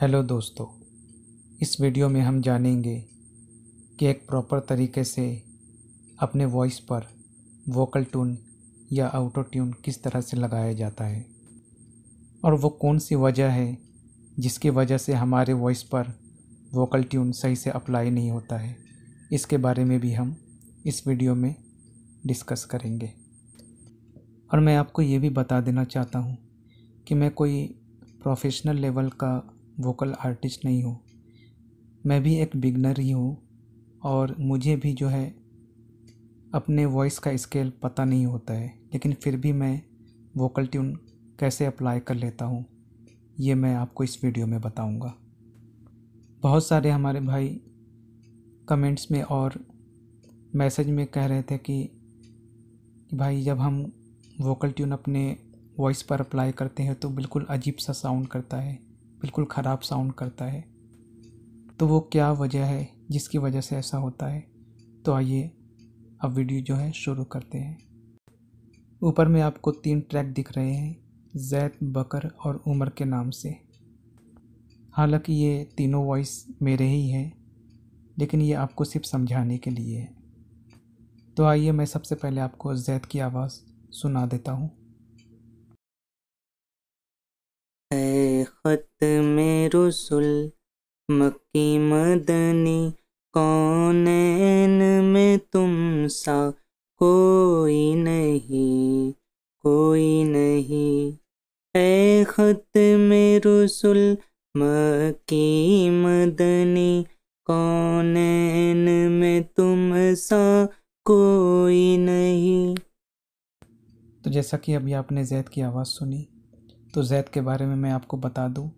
Hello दोस्तों, इस video में हम जानेंगे कि एक प्रॉपर तरीके से अपने वॉइस पर वोकल ट्यून या ऑटो ट्यून किस तरह से लगाया जाता है और वो कौन सी वजह है जिसकी वजह से हमारे वॉइस पर वोकल ट्यून सही से अप्लाई नहीं होता है। इसके बारे में भी हम इस वीडियो में डिस्कस करेंगे। और मैं आपको ये भी बता देना चाहता हूँ कि मैं कोई प्रोफेशनल लेवल का वोकल आर्टिस्ट नहीं हूँ। मैं भी एक बिगनर ही हूँ और मुझे भी जो है अपने वॉइस का स्केल पता नहीं होता है, लेकिन फिर भी मैं वोकल ट्यून कैसे अप्लाई कर लेता हूँ ये मैं आपको इस वीडियो में बताऊँगा। बहुत सारे हमारे भाई कमेंट्स में और मैसेज में कह रहे थे कि भाई जब हम वोकल ट्यून अपने वॉइस पर अप्लाई करते हैं तो बिल्कुल अजीब सा साउंड करता है, बिल्कुल ख़राब साउंड करता है। तो वो क्या वजह है जिसकी वजह से ऐसा होता है? तो आइए अब वीडियो जो है शुरू करते हैं। ऊपर में आपको 3 ट्रैक दिख रहे हैं, जैद, बकर और उमर के नाम से। हालांकि ये तीनों वॉइस मेरे ही हैं, लेकिन ये आपको सिर्फ समझाने के लिए है। तो आइए मैं सबसे पहले आपको जैद की आवाज़ सुना देता हूँ। ऐ ख़त्म रुसुल मक्की मदनी, कौनैन में तुम सा कोई नहीं, कोई नहीं। ऐ ख़त्म रुसुल मक्की मदनी, कौनैन में तुम सा कोई नहीं। तो जैसा कि अभी आपने जैद की आवाज़ सुनी, तो जैद के बारे में मैं आपको बता दूं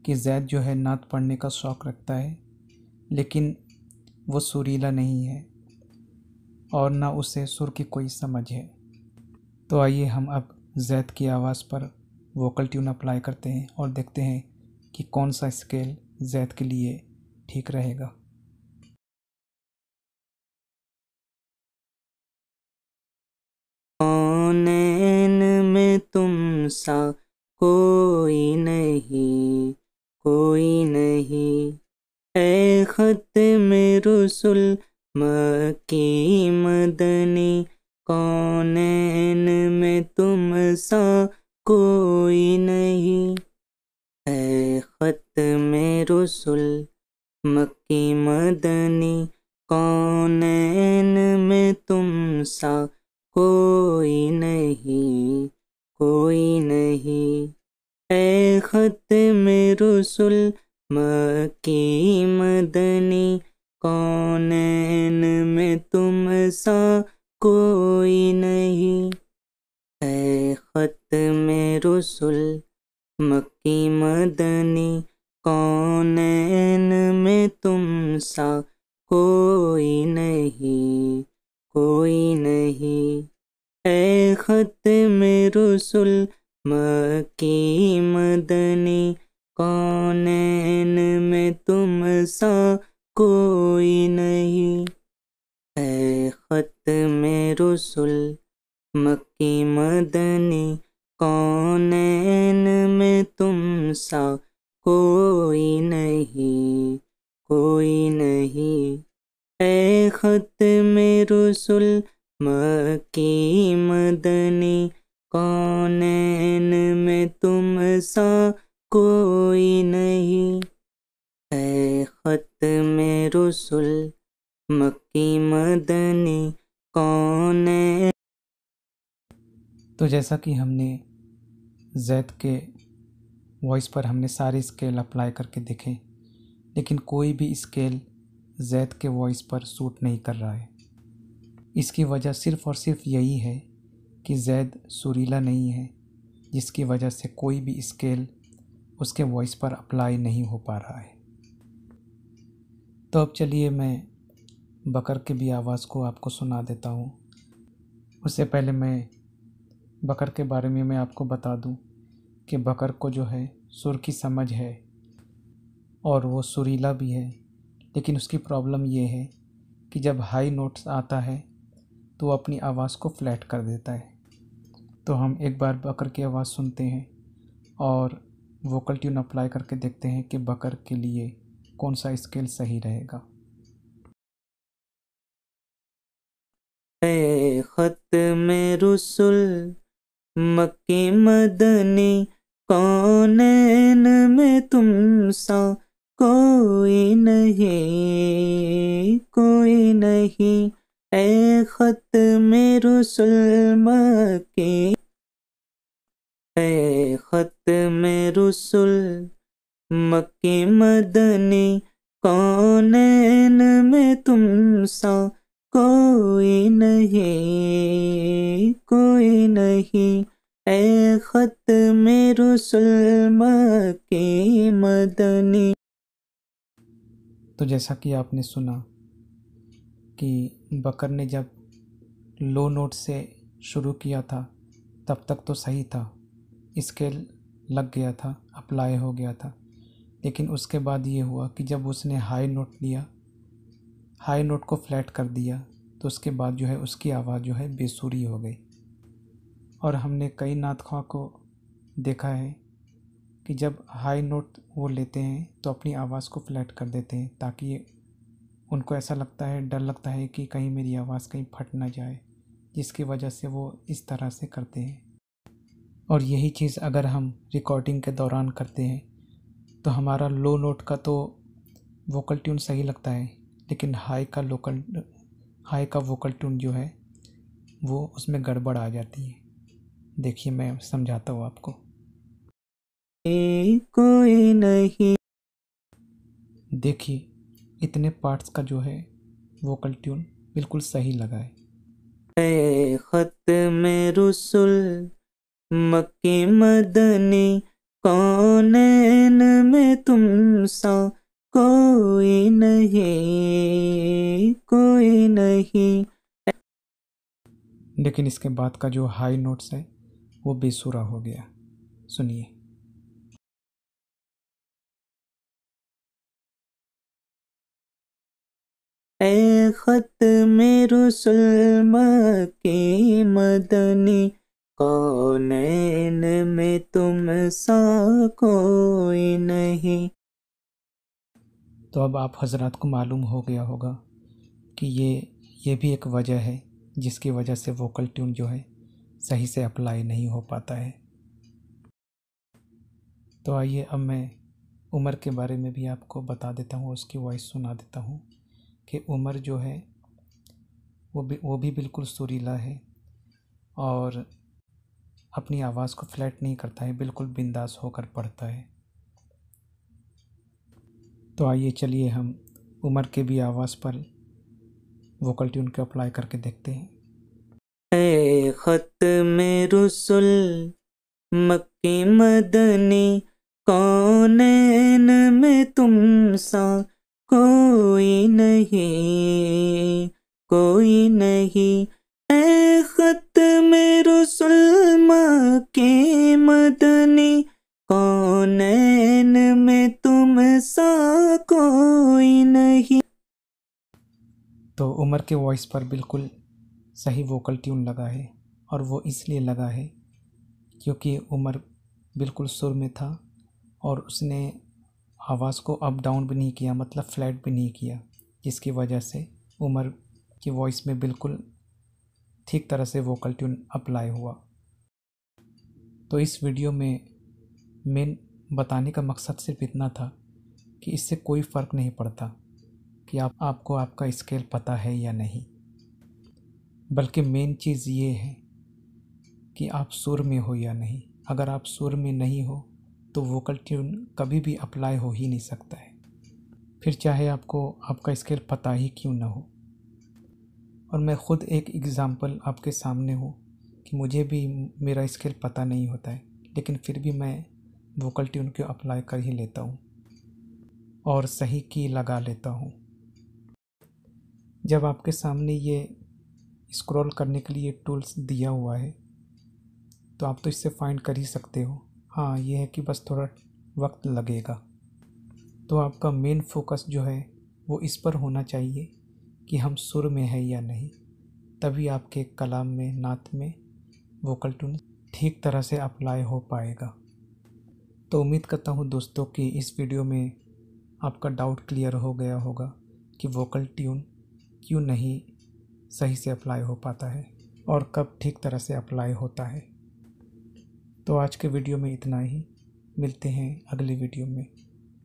कि जैद जो है नात पढ़ने का शौक़ रखता है, लेकिन वो सुरीला नहीं है और ना उसे सुर की कोई समझ है। तो आइए हम अब जैद की आवाज़ पर वोकल ट्यून अप्लाई करते हैं और देखते हैं कि कौन सा स्केल जैद के लिए ठीक रहेगा। कौनैन में तुम सा कोई नहीं, कोई नहीं। ऐ ख़त्म रुसुल मक्की मदनी, कौनैन में तुम सा कोई नहीं। ऐ ख़त्म रुसुल मक्की मदनी, कौनैन में तुम सा कोई नहीं, कोई नहीं। ऐ ख़त्म रुसुल मक्की मदनी, कौनैन में तुम सा कोई नहीं। ऐ ख़त्म रुसुल मक्की मदनी, कौनैन में तुम सा कोई नहीं, कोई नहीं। ऐ ख़त्म रुसुल मक्की मदनी, कौनैन में तुम सा कोई नहीं। ऐ ख़त्म रुसुल मक्की मदनी, कौनैन में तुम सा कोई नहीं, कोई नहीं। ऐ ख़त्म रुसुल मक्की मदनी, कौनैन में तुम सा कोई नहीं। ऐ ख़त्म रुसुल मक्की मदनी, कौनैन। तो जैसा कि हमने जैद के वॉइस पर हमने सारे स्केल अप्लाई करके देखे, लेकिन कोई भी स्केल जैद के वॉइस पर सूट नहीं कर रहा है। इसकी वजह सिर्फ़ और सिर्फ यही है कि जैद सुरीला नहीं है, जिसकी वजह से कोई भी स्केल उसके वॉइस पर अप्लाई नहीं हो पा रहा है। तो अब चलिए मैं बकर की भी आवाज़ को आपको सुना देता हूँ। उससे पहले मैं बकर के बारे में मैं आपको बता दूँ कि बकर को जो है सुर की समझ है और वो सुरीला भी है, लेकिन उसकी प्रॉब्लम ये है कि जब हाई नोट्स आता है तो वो अपनी आवाज़ को फ्लैट कर देता है। तो हम एक बार बकर की आवाज़ सुनते हैं और वोकल ट्यून अप्लाई करके देखते हैं कि बकर के लिए कौन सा स्केल सही रहेगा। ए खत में रुसुल मक्की मदनी, कौनैन में तुम सा कोई नहीं, कोई नहीं। ए खत में रुसुल मक्की, ए खत में रुसुल मक्की मदनी, कौनैन में तुम सा कोई नहीं, कोई नहीं। ए खत में रुसुल मक्की मदनी। तो जैसा कि आपने सुना कि बकर ने जब लो नोट से शुरू किया था तब तक तो सही था, स्केल लग गया था, अप्लाई हो गया था। लेकिन उसके बाद ये हुआ कि जब उसने हाई नोट लिया, हाई नोट को फ्लैट कर दिया, तो उसके बाद जो है उसकी आवाज़ जो है बेसुरी हो गई। और हमने कई नातख़्वाह को देखा है कि जब हाई नोट वो लेते हैं तो अपनी आवाज़ को फ्लैट कर देते हैं, ताकि उनको ऐसा लगता है, डर लगता है कि कहीं मेरी आवाज़ कहीं फट ना जाए, जिसकी वजह से वो इस तरह से करते हैं। और यही चीज़ अगर हम रिकॉर्डिंग के दौरान करते हैं तो हमारा लो नोट का तो वोकल ट्यून सही लगता है, लेकिन हाई का वोकल ट्यून जो है वो उसमें गड़बड़ आ जाती है। देखिए मैं समझाता हूँ आपको। कोई नहीं। देखिए इतने पार्ट्स का जो है वोकल ट्यून बिल्कुल सही लगा है। ए खत में रुसुल मक्की मदनी, कौनैन में तुम सा कोई नहीं, कोई नहीं। लेकिन इसके बाद का जो हाई नोट्स है वो बेसुरा हो गया। सुनिए। ए खत में रुसुल मक्की मदनी, कौनैन में तुम सा कोई नहीं। तो अब आप हजरात को मालूम हो गया होगा कि ये भी एक वजह है जिसकी वजह से वोकल ट्यून जो है सही से अप्लाई नहीं हो पाता है। तो आइए अब मैं उमर के बारे में भी आपको बता देता हूँ, उसकी वॉइस सुना देता हूँ कि उमर जो है वो भी बिल्कुल सुरीला है और अपनी आवाज़ को फ्लैट नहीं करता है, बिल्कुल बिंदास होकर पढ़ता है। तो आइए चलिए हम उमर के भी आवाज़ पर वोकल ट्यून को अप्लाई करके देखते हैं। ए खत में रुसुल मक्की मदनी, कौनैन में तुम सा कोई नहीं, कोई नहीं। ए खत में रुसुल मक्की मदनी, कौनैन में तुम सा कोई नहीं। तो उमर के वॉइस पर बिल्कुल सही वोकल ट्यून लगा है, और वो इसलिए लगा है क्योंकि उमर बिल्कुल सुर में था और उसने आवाज़ को अप डाउन भी नहीं किया, मतलब फ्लैट भी नहीं किया, जिसकी वजह से उमर की वॉइस में बिल्कुल ठीक तरह से वोकल ट्यून अप्लाई हुआ। तो इस वीडियो में मेन बताने का मकसद सिर्फ इतना था कि इससे कोई फ़र्क नहीं पड़ता कि आपको आपका स्केल पता है या नहीं, बल्कि मेन चीज़ ये है कि आप सुर में हो या नहीं। अगर आप सुर में नहीं हो तो वोकल ट्यून कभी भी अप्लाई हो ही नहीं सकता है, फिर चाहे आपको आपका स्केल पता ही क्यों ना हो। और मैं ख़ुद एक एग्ज़ाम्पल आपके सामने हूँ कि मुझे भी मेरा स्केल पता नहीं होता है, लेकिन फिर भी मैं वोकल ट्यून को अप्लाई कर ही लेता हूँ और सही की लगा लेता हूँ। जब आपके सामने ये स्क्रॉल करने के लिए टूल्स दिया हुआ है तो आप तो इससे फाइंड कर ही सकते हो। हाँ, ये है कि बस थोड़ा वक्त लगेगा। तो आपका मेन फोकस जो है वो इस पर होना चाहिए कि हम सुर में है या नहीं, तभी आपके कलाम में, नात में वोकल ट्यून ठीक तरह से अप्लाई हो पाएगा। तो उम्मीद करता हूँ दोस्तों कि इस वीडियो में आपका डाउट क्लियर हो गया होगा कि वोकल ट्यून क्यों नहीं सही से अप्लाई हो पाता है और कब ठीक तरह से अप्लाई होता है। तो आज के वीडियो में इतना ही, मिलते हैं अगले वीडियो में,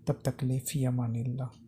तब तक के लिए फ़ी अमानिल्लाह।